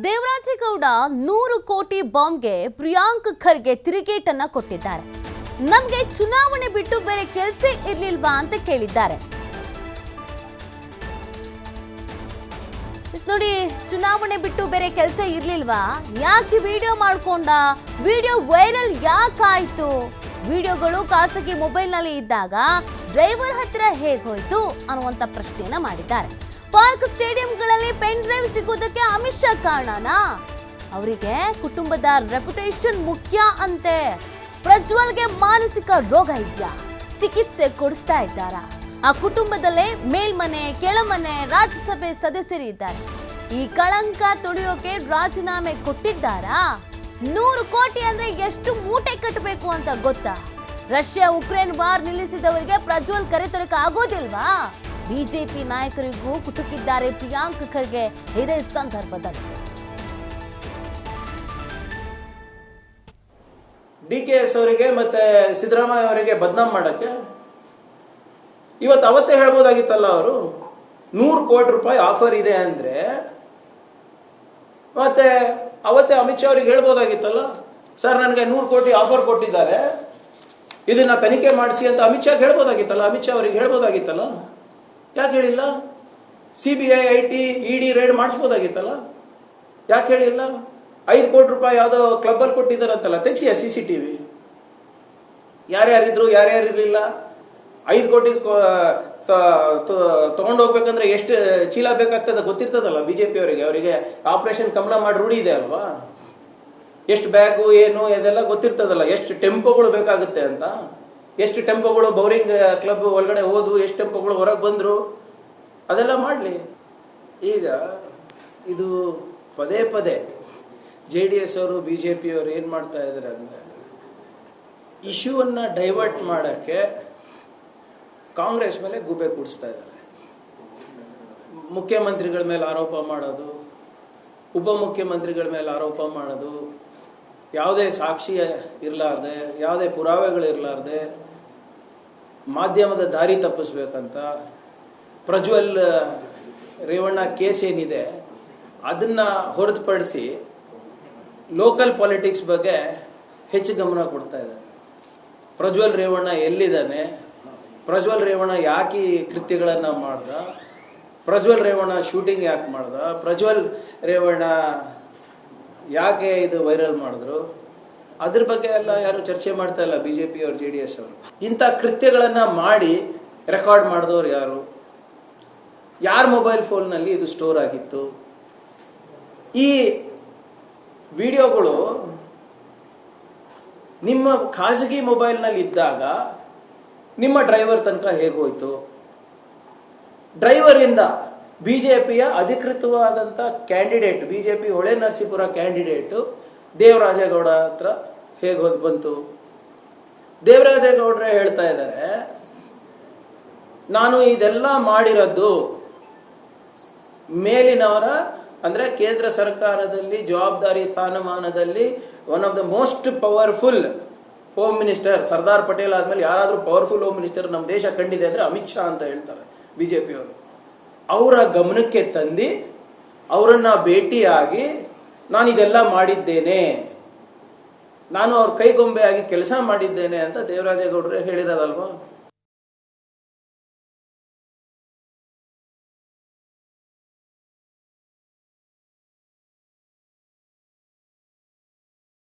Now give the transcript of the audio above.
ದೇವರಾಜೇಗೌಡ 100 ಕೋಟಿ ಬಾಂಬ್ಗೆ ಪ್ರಿಯಾಂಕ್ ಖರ್ಗೆ ತಿರುಗೇಟನ್ನ ಕೊಟ್ಟಿದ್ದಾರೆ. ನಮಗೆ ಚುನಾವಣೆ ಬಿಟ್ಟು ಬೇರೆ ಕೆಲಸ ಇರ್ಲಿಲ್ವಾ ಅಂತ ಕೇಳಿದ್ದಾರೆ. ನೋಡಿ, ಚುನಾವಣೆ ಬಿಟ್ಟು ಬೇರೆ ಕೆಲಸ ಇರ್ಲಿಲ್ವಾ, ಯಾಕೆ ವಿಡಿಯೋ ಮಾಡ್ಕೊಂಡ, ವಿಡಿಯೋ ವೈರಲ್ ಯಾಕಾಯ್ತು, ವಿಡಿಯೋಗಳು ಖಾಸಗಿ ಮೊಬೈಲ್ ನಲ್ಲಿ ಇದ್ದಾಗ ಡ್ರೈವರ್ ಹತ್ರ ಹೇಗೋಯ್ತು ಅನ್ನುವಂತ ಪ್ರಶ್ನೆಯನ್ನ ಮಾಡಿದ್ದಾರೆ. ಪಾರ್ಕ್ ಸ್ಟೇಡಿಯಂಗಳಲ್ಲಿ ಪೆನ್ ಡ್ರೈವ್ ಸಿಗೋದಕ್ಕೆ ಅಮಿತ್ ಶಾ ಕಾರಣನಾ? ಅವರಿಗೆ ಕುಟುಂಬದ ರೆಪ್ಯುಟೇಷನ್ ಮುಖ್ಯ ಅಂತೆ. ಪ್ರಜ್ವಲ್ಗೆ ಮಾನಸಿಕ ರೋಗ ಇದೆಯಾ, ಚಿಕಿತ್ಸೆ ಕೊಡಿಸ್ತಾ ಇದ್ದಾರಾ? ಆ ಕುಟುಂಬದಲ್ಲೇ ಮೇಲ್ಮನೆ ಕೆಳಮನೆ ರಾಜ್ಯಸಭೆ ಸದಸ್ಯರು ಇದ್ದಾರೆ. ಈ ಕಳಂಕ ತೊಳೆಯೋಕೆ ರಾಜೀನಾಮೆ ಕೊಟ್ಟಿದ್ದಾರಾ? 100 ಕೋಟಿ ಅಂದ್ರೆ ಎಷ್ಟು ಮೂಟೆ ಕಟ್ಟಬೇಕು ಅಂತ ಗೊತ್ತಾ? ರಷ್ಯಾ ಉಕ್ರೇನ್ ವಾರ್ ನಿಲ್ಲಿಸಿದವರಿಗೆ ಪ್ರಜ್ವಲ್ ಕರೆತರಕ್ಕೆ ಆಗೋದಿಲ್ವಾ? ಬಿಜೆಪಿ ನಾಯಕರಿಗೂ ಕುಟುಕಿದ್ದಾರೆ ಪ್ರಿಯಾಂಕ್ ಖರ್ಗೆ ಇದೇ ಸಂದರ್ಭದಲ್ಲಿ. DKS ಅವರಿಗೆ ಮತ್ತೆ ಸಿದ್ದರಾಮಯ್ಯ ಅವರಿಗೆ ಬದನಾಮ್ ಮಾಡಕ್ಕೆ ಅವತ್ತೇ ಹೇಳ್ಬೋದಾಗಿತ್ತಲ್ಲ. ಅವರು 100 ಕೋಟಿ ರೂಪಾಯಿ ಆಫರ್ ಇದೆ ಅಂದ್ರೆ ಮತ್ತೆ ಅವತ್ತೇ ಅಮಿತ್ ಶಾ ಅವರಿಗೆ ಹೇಳ್ಬೋದಾಗಿತ್ತಲ್ಲ, ಸರ್ ನನಗೆ 100 ಕೋಟಿ ಆಫರ್ ಕೊಟ್ಟಿದ್ದಾರೆ, ಇದನ್ನ ತನಿಖೆ ಮಾಡಿಸಿ ಅಂತ ಅಮಿತ್ ಶಾ ಹೇಳ್ಬೋದಾಗಿತ್ತಲ್ಲ, ಅಮಿತ್ ಶಾ ಅವರಿಗೆ ಹೇಳ್ಬೋದಾಗಿತ್ತಲ್ಲ. ಯಾಕೆ ಹೇಳಿಲ್ಲ? CBI IT ED ರೇಡ್ ಮಾಡಿಸ್ಬೋದಾಗಿತ್ತಲ್ಲ, ಯಾಕೆ ಹೇಳಿಲ್ಲ? 5 ಕೋಟಿ ರೂಪಾಯಿ ಯಾವ್ದೋ ಕ್ಲಬ್ ಅಲ್ಲಿ ಕೊಟ್ಟಿದ್ದಾರಂತಲ್ಲ, ತೆಗ್ಸಿಯ CCTV. ಯಾರ್ಯಾರಿದ್ರು ಯಾರ್ಯಾರಿರ್ಲಿಲ್ಲ? 5 ಕೋಟಿ ತಗೊಂಡು ಹೋಗ್ಬೇಕಂದ್ರೆ ಎಷ್ಟು ಚೀಲ ಬೇಕಾಗ್ತದೆ ಗೊತ್ತಿರ್ತದಲ್ಲ ಬಿಜೆಪಿ ಅವರಿಗೆ. ಅವರಿಗೆ ಆಪರೇಷನ್ ಕಮಲ ಮಾಡಿ ರೂಢಿ ಇದೆ ಅಲ್ವಾ? ಎಷ್ಟು ಬ್ಯಾಗು ಏನು ಅದೆಲ್ಲ ಗೊತ್ತಿರ್ತದಲ್ಲ. ಎಷ್ಟು ಟೆಂಪೋಗಳು ಬೇಕಾಗುತ್ತೆ ಅಂತ, ಎಷ್ಟು ಟೆಂಪೋಗಳು ಬೌರಿಂಗ್ ಕ್ಲಬ್ ಒಳಗಡೆ ಹೋದ್ವು, ಎಷ್ಟು ಟೆಂಪೋಗಳು ಹೊರಗೆ ಬಂದ್ರು, ಅದೆಲ್ಲ ಮಾಡಲಿ. ಈಗ ಇದು ಪದೇ ಪದೇ JDS ಅವರು ಬಿಜೆಪಿ ಅವರು ಏನ್ ಮಾಡ್ತಾ ಇದಾರೆ ಅಂದ್ರೆ, ಇಶ್ಯೂವನ್ನ ಡೈವರ್ಟ್ ಮಾಡಕ್ಕೆ ಕಾಂಗ್ರೆಸ್ ಮೇಲೆ ಗೂಬೆ ಕೂಡಿಸ್ತಾ ಇದ್ದಾರೆ. ಮುಖ್ಯಮಂತ್ರಿಗಳ ಮೇಲೆ ಆರೋಪ ಮಾಡೋದು, ಉಪಮುಖ್ಯಮಂತ್ರಿಗಳ ಮೇಲೆ ಆರೋಪ ಮಾಡೋದು, ಯಾವುದೇ ಸಾಕ್ಷಿ ಇರಲಾರ್ದೆ, ಯಾವುದೇ ಪುರಾವೆಗಳಿರಲಾರ್ದೆ ಮಾಧ್ಯಮದ ದಾರಿ ತಪ್ಪಿಸ್ಬೇಕಂತ ಪ್ರಜ್ವಲ್ ರೇವಣ್ಣ ಕೇಸ್ ಏನಿದೆ ಅದನ್ನ ಹೊರತುಪಡಿಸಿ ಲೋಕಲ್ ಪಾಲಿಟಿಕ್ಸ್ ಬಗ್ಗೆ ಹೆಚ್ಚು ಗಮನ ಕೊಡ್ತಾ ಇದ್ದಾರೆ. ಪ್ರಜ್ವಲ್ ರೇವಣ್ಣ ಎಲ್ಲಿದ್ದಾನೆ, ಪ್ರಜ್ವಲ್ ರೇವಣ್ಣ ಯಾಕೆ ಕೃತ್ಯಗಳನ್ನ ಮಾಡ್ದ, ಪ್ರಜ್ವಲ್ ರೇವಣ್ಣ ಶೂಟಿಂಗ್ ಯಾಕೆ ಮಾಡ್ದ, ಪ್ರಜ್ವಲ್ ರೇವಣ್ಣ ಯಾಕೆ ಇದು ವೈರಲ್ ಮಾಡಿದ್ರು, ಅದ್ರ ಬಗ್ಗೆ ಎಲ್ಲ ಯಾರು ಚರ್ಚೆ ಮಾಡ್ತಾ ಇಲ್ಲ ಬಿಜೆಪಿ ಅವರು JDS ಅವರು. ಇಂಥ ಕೃತ್ಯಗಳನ್ನ ಮಾಡಿ ರೆಕಾರ್ಡ್ ಮಾಡಿದವರು ಯಾರು, ಯಾರ ಮೊಬೈಲ್ ಫೋನ್ ನಲ್ಲಿ ಇದು ಸ್ಟೋರ್ ಆಗಿತ್ತು? ಈ ವಿಡಿಯೋಗಳು ನಿಮ್ಮ ಖಾಸಗಿ ಮೊಬೈಲ್ ನಲ್ಲಿ ಇದ್ದಾಗ ನಿಮ್ಮ ಡ್ರೈವರ್ ತನಕ ಹೇಗೋಯ್ತು? ಡ್ರೈವರ್ ಇಂದ ಬಿಜೆಪಿಯ ಅಧಿಕೃತವಾದಂತ candidate, BJP Hole Narasipura candidate Devaraje Gowda ಹತ್ರ ಹೇಗೆ ಬಂತು? ದೇವರಾಜೇಗೌಡ್ರೆ ಹೇಳ್ತಾ ಇದ್ದಾರೆ, ನಾನು ಇದೆಲ್ಲ ಮಾಡಿರೋದು ಮೇಲಿನವರ ಅಂದ್ರೆ ಕೇಂದ್ರ ಸರ್ಕಾರದಲ್ಲಿ ಜವಾಬ್ದಾರಿ ಸ್ಥಾನಮಾನದಲ್ಲಿ one of the most powerful home minister, Sardar Patel ಆದ್ಮೇಲೆ ಯಾರಾದ್ರೂ ಪವರ್ಫುಲ್ ಹೋಮ್ ಮಿನಿಸ್ಟರ್ ನಮ್ಮ ದೇಶ ಕಂಡಿದೆ ಅಂದ್ರೆ ಅಮಿತ್ ಶಾ ಅಂತ ಹೇಳ್ತಾರೆ ಬಿಜೆಪಿ ಅವರು. ಅವರ ಗಮನಕ್ಕೆ ತಂದು ಅವರನ್ನ ಭೇಟಿಯಾಗಿ ನಾನು ಇದೆಲ್ಲ ಮಾಡಿದ್ದೇನೆ, ನಾನು ಅವ್ರ ಕೈಗೊಂಬೆಯಾಗಿ ಕೆಲಸ ಮಾಡಿದ್ದೇನೆ ಅಂತ ದೇವರಾಜೇಗೌಡರೇ ಹೇಳಿರೋದಲ್ವಾ?